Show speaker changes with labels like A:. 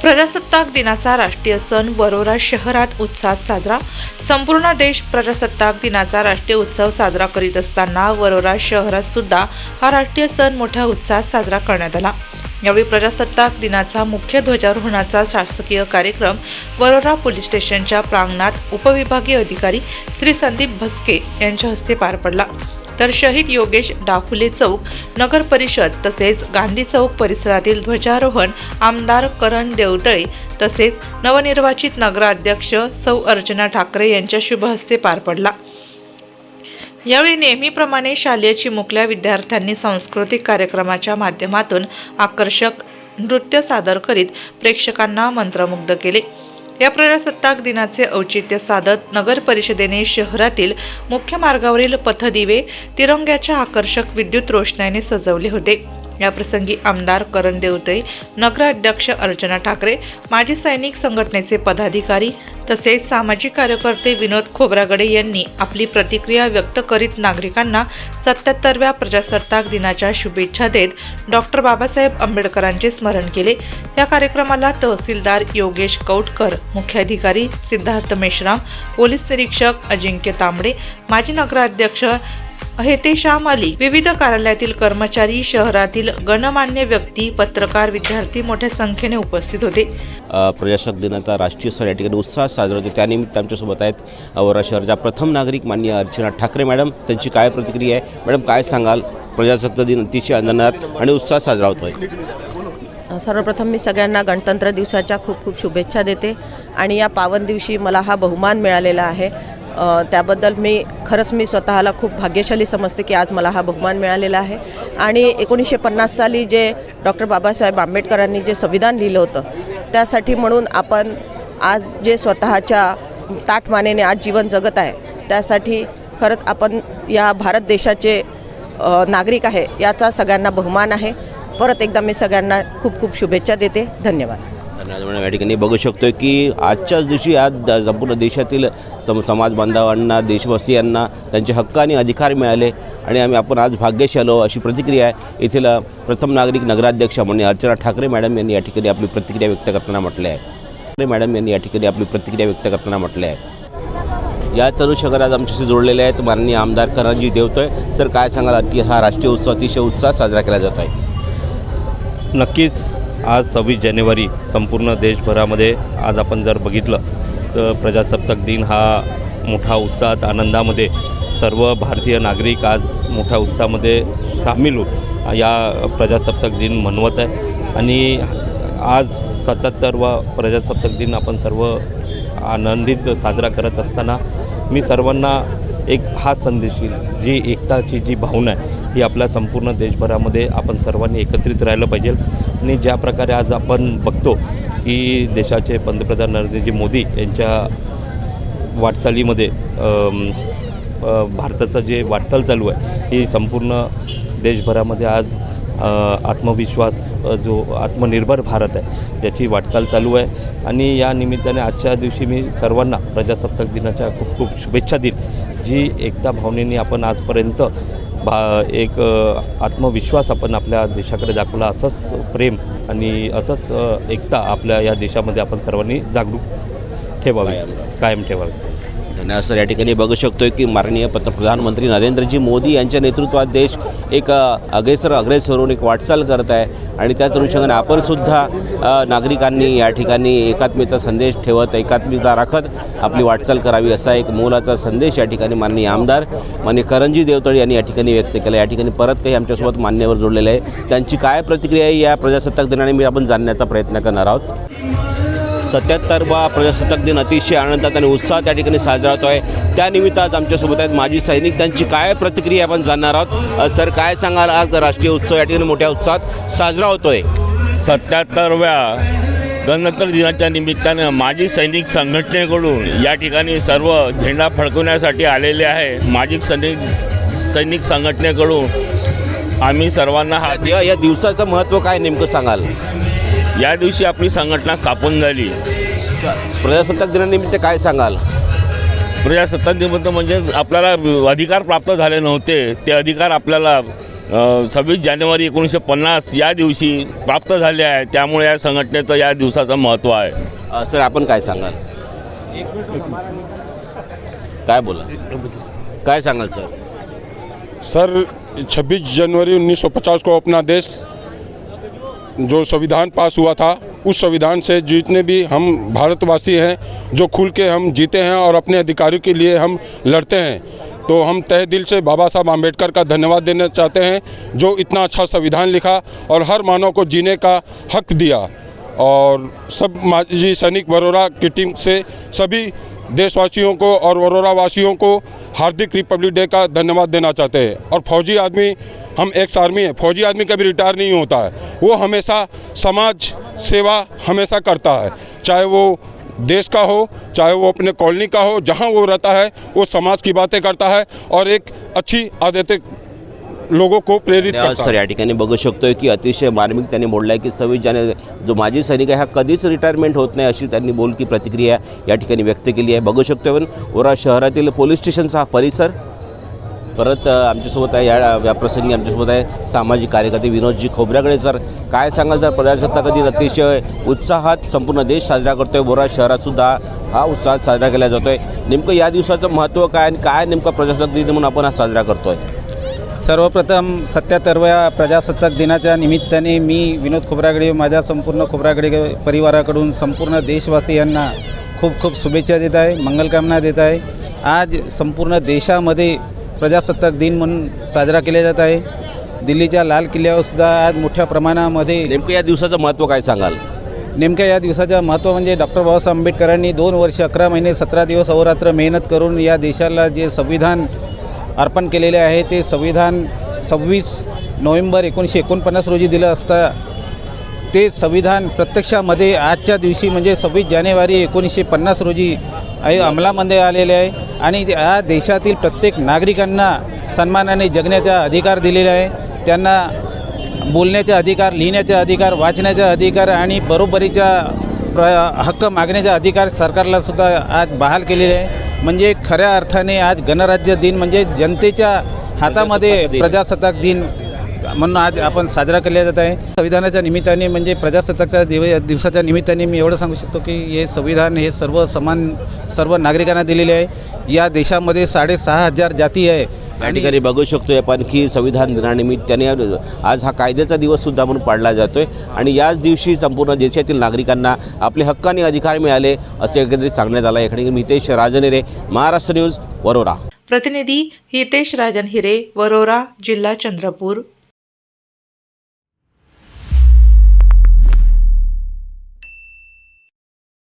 A: प्रजासत्ताक दिनाचा राष्ट्रीय सण वरोरा शहरात उत्साहात साजरा। संपूर्ण देश प्रजासत्ताक दिनाचा राष्ट्रीय उत्सव साजरा करीत असताना वरोरा शहरात सुद्धा हा राष्ट्रीय सण मोठ्या उत्साहात साजरा करण्यात आला। यावेळी प्रजासत्ताक दिनाचा मुख्य ध्वजारोहणाचा शासकीय कार्यक्रम वरोरा पोलीस स्टेशनच्या प्रांगणात उपविभागीय अधिकारी श्री संदीप भस्के यांच्या हस्ते पार पडला। तर शहीद योगेश डाकुले चौक, नगर परिषद तसेच गांधी चौक परिसरातील ध्वजारोहण आमदार करण देवतळे तसेच नवनिर्वाचित नगराध्यक्ष सौ अर्चना ठाकरे यांच्या शुभ हस्ते पार पडला। यावेळी नेहमीप्रमाणे शालेय चिमुकल्या विद्यार्थ्यांनी सांस्कृतिक कार्यक्रमाच्या माध्यमातून आकर्षक नृत्य सादर करीत प्रेक्षकांना मंत्रमुग्ध केले। या प्रजासत्ताक दिनाचे औचित्य साधत नगर परिषदेने शहरातील मुख्य मार्गावरील पथदिवे तिरंग्याच्या आकर्षक विद्युत रोषणाईने सजवले होते। या प्रसंगी आमदार करण देवतळे, नगराध्यक्ष अर्चना ठाकरे, माजी सैनिक संघटनेचे पदाधिकारी तसेच सामाजिक कार्यकर्ते विनोद खोब्रागडे यांनी आपली प्रतिक्रिया व्यक्त करीत नागरिकांना 77व्या प्रजासत्ताक दिनाच्या शुभेच्छा देत डॉक्टर बाबासाहेब आंबेडकरांचे स्मरण केले। या कार्यक्रमाला तहसीलदार योगेश कौटकर, मुख्याधिकारी सिद्धार्थ मेश्राम, पोलीस निरीक्षक अजिंक्य तांबडे, माजी नगराध्यक्ष हेतेशाम अली, विविध कार्यालयातील कर्मचारी, शहरातील गणमान्य व्यक्ती, पत्रकार, विद्यार्थी मोठ्या संख्येने उपस्थित होते।
B: प्रजासत्ताक दिनाचा राष्ट्रीय सण या ठिकाणी उत्साहात साजरा होतो। त्यानिमित्त आमच्यासोबत आहेत वरोरा शहराच्या प्रथम नागरिक माननीय अर्चना ठाकरे मॅडम। त्यांची काय प्रतिक्रिया आहे मॅडम, काय सांगाल? प्रजासत्ताक दिन अतिशय आनंदात आणि उत्साहात साजरा होतोय।
C: सर्वप्रथम मी सगळ्यांना गणतंत्र दिवसाच्या खूप खूप शुभेच्छा देते आणि या पावन दिवशी मला हा बहुमान मिळालेला आहे, त्याबद्दल मी स्वतःला खूप भाग्यशाली समजते की आज मला हा बहुमान मिळालेला आहे। आणि 1950 साली जे डॉक्टर बाबासाहेब आंबेडकरांनी जे संविधान लिहिलं होतं, त्यासाठी म्हणून आपण आज जे स्वतःच्या ताठमानेने आज जीवन जगत आहे, त्यासाठी खरंच आपण या भारत देशाचे नागरिक आहे याचा सगळ्यांना बहुमान आहे। परत एकदा मी सगळ्यांना खूप खूप शुभेच्छा देते। धन्यवाद।
B: या ठिकाणी बघू शकतो की आजच्याच दिवशी आज संपूर्ण देशातील समाज बांधवांना, देशवासियांना त्यांचे हक्क आणि अधिकार मिळाले आणि आपण आज भाग्यशाली अशी प्रतिक्रिया आहे येथील प्रथम नागरिक नगराध्यक्ष माननीय अर्चना ठाकरे मॅडम यांनी या ठिकाणी आपली प्रतिक्रिया व्यक्त करताना म्हटले आहे। मॅडम यांनी या ठिकाणी आपली प्रतिक्रिया व्यक्त करताना म्हटले आहे। या चालू शहरात आमच्याशी जोडलेले आहेत माननीय आमदार करणजी देवतळे। सर, काय सांगाल की हा राष्ट्रीय उत्सव अतिशय उत्साहात साजरा केला जात आहे?
D: नक्कीच आज 26 जानेवारी संपूर्ण देशभरामध्ये आज आपण जर बघितलं तर प्रजासत्ताक दिन हा मोठा उत्साहात आनंदामध्ये सर्व भारतीय नागरिक आज मोठ्या उत्साहामध्ये सामील होऊन या प्रजासत्ताक दिन मनवत आहे। आणि आज 77वा प्रजासत्ताक दिन आपण सर्व आनंदित साजरा करत असताना मी सर्वांना एक हा संदेश येईल, जी एकताची जी भावना आहे ही आपल्या संपूर्ण देशभरामध्ये आपण सर्वांनी एकत्रित राहिलं पाहिजे। आणि ज्या प्रकारे आज आपण बघतो की देशाचे पंतप्रधान नरेंद्रजी मोदी यांच्या वाटचालीमध्ये भारताचं जे वाटचाल चालू आहे ही संपूर्ण देशभरामध्ये आज आत्मविश्वास जो आत्मनिर्भर भारत आहे त्याची वाटचाल चालू आहे। आणि या निमित्ताने आजच्या दिवशी मी सर्वांना प्रजासत्ताक दिनाच्या खूप खूप शुभेच्छा देईन। जी एकता भावनेने आपण आजपर्यंत एक आत्मविश्वास आपण आपल्या देशाकडे दाखवला, असंच प्रेम आणि असंच एकता आपल्या या देशामध्ये आपण सर्वांनी जागरूक ठेवावी, कायम ठेवावी।
B: धन्यवाद सर। या ठिकाणी बघू शकतो की माननीय प्रधानमंत्री नरेंद्रजी मोदी यांच्या नेतृत्वात देश एक अग्रेसर एक वाटचाल करत आहे आणि त्याच अनुषंगाने आपण सुद्धा नागरिकांनी या ठिकाणी एकात्मतेचा संदेश ठेवत, एकात्मता राखत आपली वाटचाल करावी असा एक मोलाचा संदेश या ठिकाणी माननीय आमदार माननीय करणजी देवतळे यांनी या ठिकाणी व्यक्त केला। या ठिकाणी परत काही आमच्यासोबत मान्यवर जोडलेले आहे, त्यांची काय प्रतिक्रिया आहे या प्रजासत्ताक दिनाने आपण जाणण्याचा प्रयत्न करणार आहोत। 77वा प्रजासत्ताक दिन अतिशय आनंदात आणि उत्साहात या ठिकाणी साजरा होतो आहे। त्यानिमित्त आज आमच्यासोबत आहेत माजी सैनिक, त्यांची काय प्रतिक्रिया आपण जाणणार आहोत। सर, काय सांगाल, आज राष्ट्रीय उत्सव या ठिकाणी मोठ्या उत्साहात साजरा होतोय?
E: 77व्या गणतंत्र दिनाच्या निमित्तानं माजी सैनिक संघटनेकडून या ठिकाणी सर्व झेंडा फडकवण्यासाठी आलेले आहे। माजी सैनिक संघटनेकडून आम्ही सर्वांना
B: या दिवसाचं महत्त्व काय नेमकं सांगाल?
E: या दिवशी आपली संघटना स्थापन झाली।
B: प्रजासत्ताक दिनानिमित्त काय सांगाल?
E: प्रजासत्ताक दिन म्हणजे आपल्याला अधिकार प्राप्त झाले नव्हते, ते अधिकार आपल्याला 26 जानेवारी 1950 या दिवशी प्राप्त झाले आहे. त्यामुळे या संघटनेचं या दिवसाचं महत्त्व आहे.
B: सर आपण काय सांगाल? काय बोला, काय सांगाल सर?
F: सर 26 जनवरी 1950 को अपना देश जो संविधान पास हुआ था, उस संविधान से जितने भी हम भारतवासी हैं जो खुल के हम जीते हैं और अपने अधिकारों के लिए हम लड़ते हैं, तो हम तहे दिल से बाबा साहब आम्बेडकर का धन्यवाद देना चाहते हैं जो इतना अच्छा संविधान लिखा और हर मानव को जीने का हक दिया। और सब माजी सैनिक वरोरा की टीम से सभी देशवासियों को और वरोरा वासियों को हार्दिक रिपब्लिक डे का धन्यवाद देना चाहते हैं। और फौजी आदमी, हम एक्स आर्मी है, फौजी आदमी कभी रिटायर नहीं होता है, वो हमेशा समाज सेवा हमेशा करता है, चाहे वो देश का हो चाहे वो अपने कॉलोनी का हो, जहाँ वो रहता है वो समाज की बातें करता है और एक अच्छी आदतें लोगों को प्रेरित करता
B: सर
F: है।
B: या ठिकाणी बघू शकतोय की अतिशय मार्मिक त्यांनी बोललं आहे की 26 जानेवारी जो माजी सैनिक आहे हा कधीच रिटायरमेंट होत नाही अशी त्यांनी बोलकी प्रतिक्रिया या ठिकाणी व्यक्त केली आहे. बघू शकतोय पण ओरा शहरातील पोलीस स्टेशनचा हा परिसर. परत आमच्यासोबत आहे या प्रसंगी आमच्यासोबत आहे सामाजिक कार्यकर्ते विनोदजी खोब्रागडे. सर काय सांगाल सर? प्रजासत्ताक दिन अतिशय उत्साहात संपूर्ण देश साजरा करतोय. बोरा शहरातसुद्धा हा उत्साहात साजरा केला जातोय. नेमकं या दिवसाचं महत्त्व काय आणि काय नेमका प्रजासत्ताक दिन म्हणून आपण हा साजरा करतोय?
G: सर्वप्रथम 77व्या प्रजासत्ताक दिनाच्या निमित्ताने मी विनोद खोब्रागडे माझ्या संपूर्ण खोब्रागडे परिवाराकडून संपूर्ण देशवासियांना खूप खूप शुभेच्छा देत आहे, मंगलकामना देत आहे. आज संपूर्ण देशामध्ये प्रजासत्ताक दिन म्हणून साजरा केला जात आहे. दिल्लीच्या लाल किल्ल्यावर सुद्धा आज मोठ्या प्रमाणामध्ये.
B: नेमकं या दिवसाचं महत्त्व काय सांगाल?
G: नेमक्या या दिवसाचं महत्त्व म्हणजे डॉक्टर बाबासाहेब आंबेडकरांनी 2 वर्ष 11 महिने 17 दिवस अहोरात्र मेहनत करून या देशाला जे संविधान अर्पण केलेले आहे ते संविधान 26 नोव्हेंबर 1949 रोजी दिलं असता ते संविधान प्रत्यक्षामध्ये आजच्या दिवशी म्हणजे 26 जानेवारी 1950 रोजी अंमलामध्ये आलेले आहे. आणि या देशातील प्रत्येक नागरिकांना सन्मानाने जगण्याचा अधिकार दिलेला आहे. त्यांना बोलण्याचा अधिकार, लिहिण्याचा अधिकार, वाचण्याचा अधिकार आणि बरोबरीचा हक्क मागण्याचा अधिकार सरकारला सुद्धा आज बहाल केलेले आहे. म्हणजे खऱ्या अर्थाने आज गणराज्य दिन म्हणजे जनतेच्या हातामध्ये प्रजासत्ताक दिन म्हणून आज आपण साजरा केला जात आहे. संविधानाच्या निमित्ताने म्हणजे प्रजासत्ताकच्या दिवसाच्या निमित्ताने मी एवढं सांगू शकतो की हे संविधान हे सर्व समान सर्व नागरिकांना दिलेले आहे. या देशामध्ये 6,500 जाती आहे.
B: या ठिकाणी बघू शकतोय आपण की संविधान दिनानिमित्ताने आज हा कायद्याचा दिवससुद्धा म्हणून पाळला जातोय आणि याच दिवशी संपूर्ण देशातील नागरिकांना आपले हक्क आणि अधिकार मिळाले असे एकंदरीत सांगण्यात आलं. याकडे हितेश राजनहिरे, महाराष्ट्र न्यूज, वरोरा.
A: प्रतिनिधी हितेश राजन हिरे, वरोरा, जिल्हा चंद्रपूर.